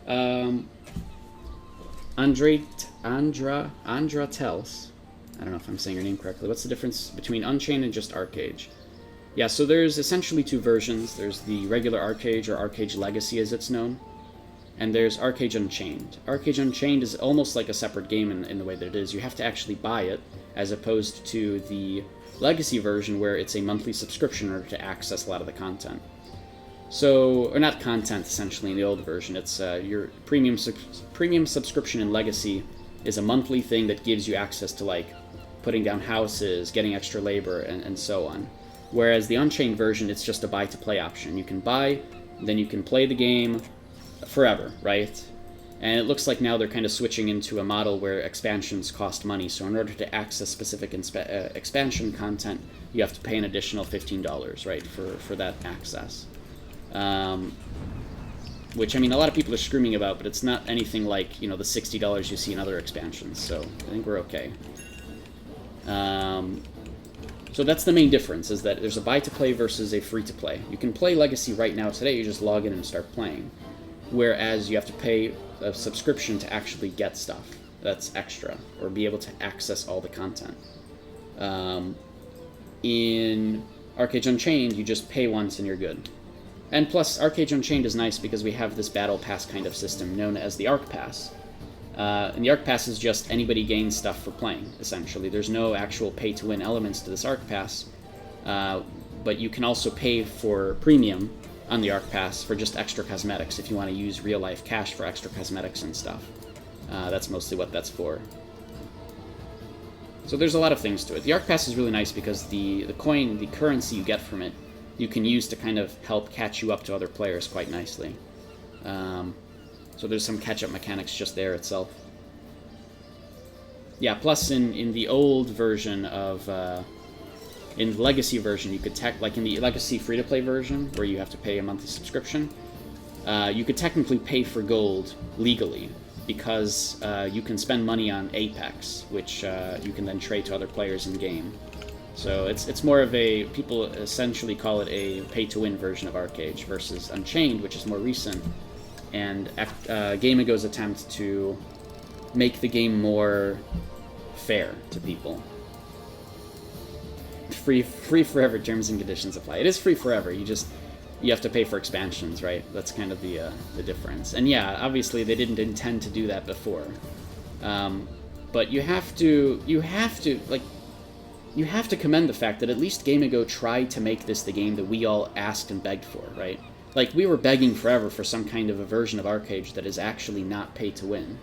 Andra Tells. I don't know if I'm saying your name correctly. What's the difference between Unchained and just Archeage? Yeah, so there's essentially two versions. There's the regular Archeage, or Archeage Legacy as it's known, and there's Archeage Unchained. Archeage Unchained is almost like a separate game in the way that it is. You have to actually buy it, as opposed to the Legacy version where it's a monthly subscription in order to access a lot of the content. So, or not content, essentially, in the old version. It's your premium subscription in Legacy is a monthly thing that gives you access to, like, putting down houses, getting extra labor, and so on. Whereas the Unchained version, it's just a buy-to-play option. You can buy, then you can play the game forever, right? And it looks like now they're kind of switching into a model where expansions cost money. So in order to access specific expansion content, you have to pay an additional $15, right, for that access. Which, I mean, a lot of people are screaming about, but it's not anything like, you know, the $60 you see in other expansions. So I think we're okay. So that's the main difference, is that there's a buy-to-play versus a free-to-play. You can play Legacy right now today, you just log in and start playing. Whereas you have to pay a subscription to actually get stuff that's extra, or be able to access all the content. In Archeage Unchained, you just pay once and you're good. And plus, Archeage Unchained is nice because we have this Battle Pass kind of system known as the Arc Pass. And the Arc Pass is just anybody gains stuff for playing, essentially. There's no actual pay-to-win elements to this Arc Pass, but you can also pay for premium on the Arc Pass for just extra cosmetics if you want to use real-life cash for extra cosmetics and stuff. That's mostly what that's for. So there's a lot of things to it. The Arc Pass is really nice because the coin, the currency you get from it, you can use to kind of help catch you up to other players quite nicely. So there's some catch-up mechanics just there itself. Yeah, plus in the old version of... in the Legacy version, you could like in the Legacy free-to-play version, where you have to pay a monthly subscription, you could technically pay for gold legally, because you can spend money on Apex, which you can then trade to other players in-game. So it's more of a... people essentially call it a pay-to-win version of Archeage, versus Unchained, which is more recent, and Gamigo's attempt to make the game more fair to people. Free forever, terms and conditions apply. It is free forever, you have to pay for expansions, right? That's kind of the difference. And yeah, obviously they didn't intend to do that before. But you have to commend the fact that at least Gamigo tried to make this the game that we all asked and begged for, right? Like, we were begging forever for some kind of a version of Archeage that is actually not pay to win,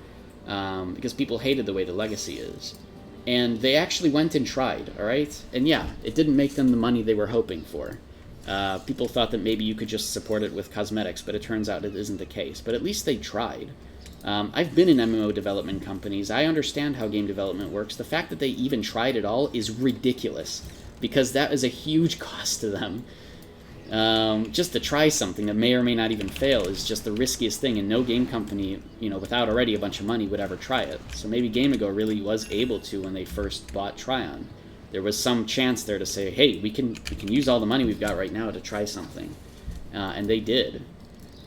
because people hated the way the Legacy is. And they actually went and tried, alright? And yeah, it didn't make them the money they were hoping for. People thought that maybe you could just support it with cosmetics, but it turns out it isn't the case. But at least they tried. I've been in MMO development companies. I understand how game development works. The fact that they even tried at all is ridiculous, because that is a huge cost to them. Just to try something that may or may not even fail is just the riskiest thing, and no game company, you know, without already a bunch of money would ever try it. So maybe Gamigo really was able to when they first bought Tryon. There was some chance there to say, hey, we can use all the money we've got right now to try something. And they did.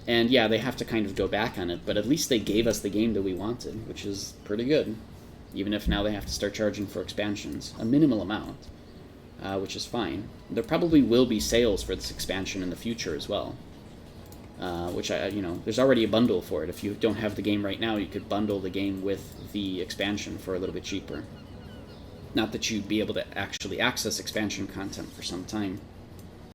And yeah, they have to kind of go back on it, but at least they gave us the game that we wanted, which is pretty good. Even if now they have to start charging for expansions, a minimal amount. Which is fine. There probably will be sales for this expansion in the future as well. Which, there's already a bundle for it. If you don't have the game right now, you could bundle the game with the expansion for a little bit cheaper. Not that you'd be able to actually access expansion content for some time.